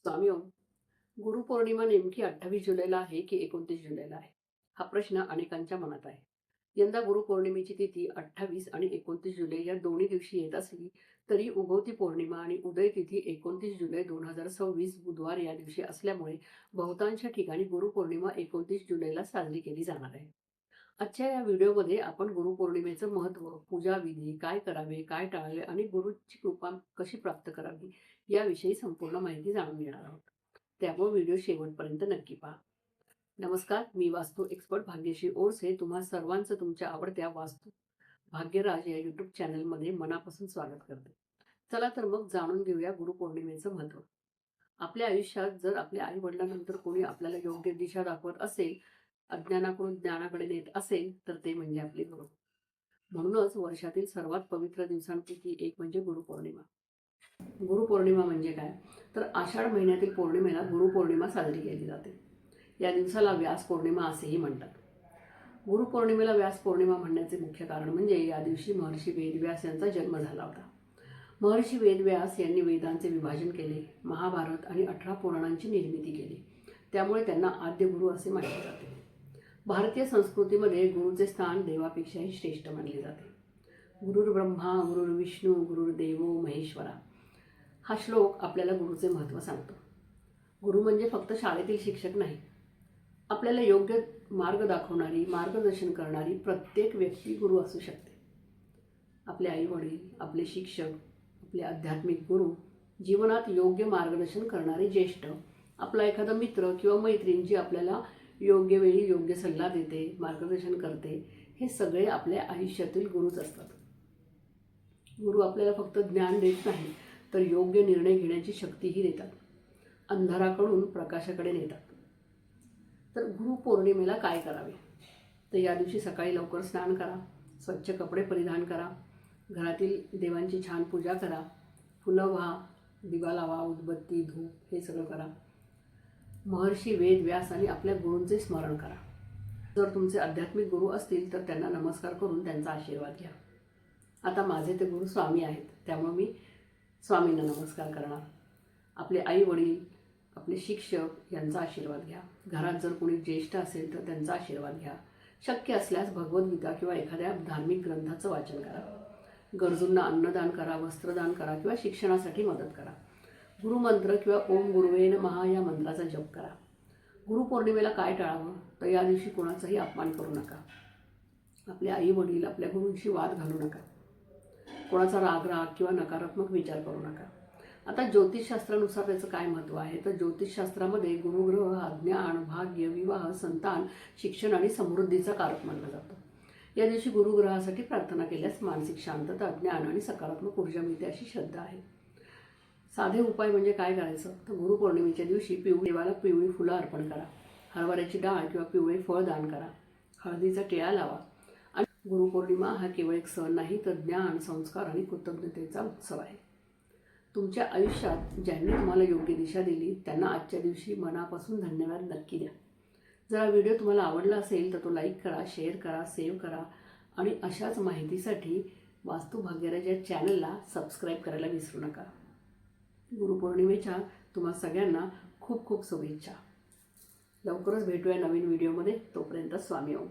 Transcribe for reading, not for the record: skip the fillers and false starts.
स्वामी ओम. गुरुपौर्णिमा नेमकी 28 जुलैला आहे की 29 जुलैला आहे? हा प्रश्न अनेकांच्या मनात आहे. यंदा गुरुपौर्णिमेची तिथी 28 आणि 29 जुलै या दोन्ही दिवशी येत असली तरी उगवती पौर्णिमा आणि उदय तिथी 29 जुलै 2026 बुधवार या दिवशी असल्यामुळे बहुतांश ठिकाणी गुरुपौर्णिमा 29 जुलैला साजरी केली जाणार आहे. आजच्या या व्हिडिओमध्ये आपण गुरुपौर्णिमेचं महत्त्व, पूजाविधी, काय करावे, काय टाळावे आणि गुरूची कृपा कशी प्राप्त करावी याविषयी संपूर्ण माहिती जाणून घेणार आहोत. त्यामुळे व्हिडिओ शेवटपर्यंत नक्की पहा. नमस्कार, मी वास्तू एक्सपर्ट भाग्यश्री ओरसे तुम्हा सर्वांचं तुमच्या आवडत्या वास्तू भाग्यराज या यूट्यूब चॅनलमध्ये मनापासून स्वागत करते. चला तर मग जाणून घेऊया गुरुपौर्णिमेचं महत्त्व. आपल्या आयुष्यात जर आपल्या आई वडिलांनंतर कोणी आपल्याला योग्य दिशा दाखवत असेल, अज्ञानाकडून ज्ञानाकडे नेत असेल तर ते म्हणजे आपले गुरु. म्हणूनच वर्षातील सर्वात पवित्र दिवसांपैकी एक म्हणजे गुरुपौर्णिमा. गुरुपौर्णिमा म्हणजे काय? तर आषाढ महिन्यातील पौर्णिमेला गुरुपौर्णिमा साजरी केली जाते. या दिवसाला व्यास पौर्णिमा असेही म्हणतात. गुरुपौर्णिमेला व्यास पौर्णिमा म्हणण्याचे मुख्य कारण म्हणजे या दिवशी महर्षी वेदव्यास यांचा जन्म झाला होता. महर्षी वेदव्यास यांनी वेदांचे विभाजन केले, महाभारत आणि 18 पुराणांची निर्मिती केली. त्यामुळे त्यांना आद्य गुरु असे मानले जाते. भारतीय संस्कृतीमध्ये गुरुचे स्थान देवापेक्षाही श्रेष्ठ मानले जाते. गुरुर्ब्रह्मा गुरुर्विष्णू गुरुर्देवो महेश्वरा हा श्लोक आपल्याला गुरुचे महत्त्व सांगतो. गुरु म्हणजे फक्त शाळेतील शिक्षक नाही. आपल्याला योग्य मार्ग दाखवणारी, मार्गदर्शन करणारी प्रत्येक व्यक्ती गुरु असू शकते. आपले आई वडील, आपले शिक्षक, आपले आध्यात्मिक गुरु, जीवनात योग्य मार्गदर्शन करणारे ज्येष्ठ, आपला एखादा मित्र किंवा मैत्रीण जी आपल्याला योग्य वेळी योग्य सल्ला देते, मार्गदर्शन करते, हे सगळे आपल्या आयुष्यातील गुरुच असतात. गुरु आपल्याला फक्त ज्ञान देत नाही तर योग्य निर्णय घेण्याची शक्तीही देतात. अंधाराकडून प्रकाशाकडे नेतात. तर गुरुपौर्णिमेला काय करावे? तर या दिवशी सकाळी लवकर स्नान करा, स्वच्छ कपडे परिधान करा, घरातील देवांची छान पूजा करा, फुलं व्हा, दिवा लावा, उदबत्ती, धूप हे सगळं करा. महर्षी वेद व्यास आणि आपल्या गुरूंचे स्मरण करा. जर तुमचे आध्यात्मिक गुरु असतील तर त्यांना नमस्कार करून त्यांचा आशीर्वाद घ्या. आता माझे ते गुरु स्वामी आहेत, त्यामुळे मी स्वामींना नमस्कार करणार. आपले आई वडील, आपले शिक्षक यांचा आशीर्वाद घ्या. घरात जर कोणी ज्येष्ठ असेल तर त्यांचा आशीर्वाद घ्या. शक्य असल्यास भगवद्गीता किंवा एखाद्या धार्मिक ग्रंथाचं वाचन करा. गरजूंना अन्नदान करा, वस्त्रदान करा किंवा शिक्षणासाठी मदत करा. गुरुमंत्र किंवा ओम गुरुवे नमः या मंत्राचा जप करा. गुरुपौर्णिमेला काय टाळावं? तर या दिवशी कोणाचाही अपमान करू नका. आपले आई वडील, आपल्या गुरूंशी वाद घालू नका. कोणाचा राग किंवा नकारात्मक विचार करू नका. आता ज्योतिषशास्त्रानुसार त्याचं काय महत्त्व आहे? तर ज्योतिषशास्त्रामध्ये गुरुग्रह हा ज्ञान, भाग्य, विवाह, संतान, शिक्षण आणि समृद्धीचा कारक मानला जातो. या दिवशी गुरुग्रहासाठी प्रार्थना केल्यास मानसिक शांतता, ज्ञान आणि सकारात्मक ऊर्जा मिळते अशी श्रद्धा आहे. साधे उपाय म्हणजे काय करायचं? तर गुरुपौर्णिमेच्या दिवशी देवाला पिवळी फुलं अर्पण करा, हरभऱ्याची डाळ किंवा पिवळे फळ दान करा, हळदीचा टिळा लावा. आणि गुरुपौर्णिमा हा केवळ एक सण नाही तर ज्ञान, संस्कार आणि कृतज्ञतेचा उत्सव आहे. तुमच्या आयुष्यात ज्यांनी तुम्हाला योग्य दिशा दिली त्यांना आजच्या दिवशी मनापासून धन्यवाद नक्की द्या. जर हा व्हिडिओ तुम्हाला आवडला असेल तर तो लाईक करा, शेअर करा, सेव्ह करा आणि अशाच माहितीसाठी वास्तू भाग्यराज या चॅनलला सबस्क्राईब करायला विसरू नका. गुरुपौर्णिमेच्या तुम्हा सगळ्यांना खूप खूप शुभेच्छा. लवकरच भेटूया नवीन व्हिडिओमध्ये. तोपर्यंत स्वामी ओम.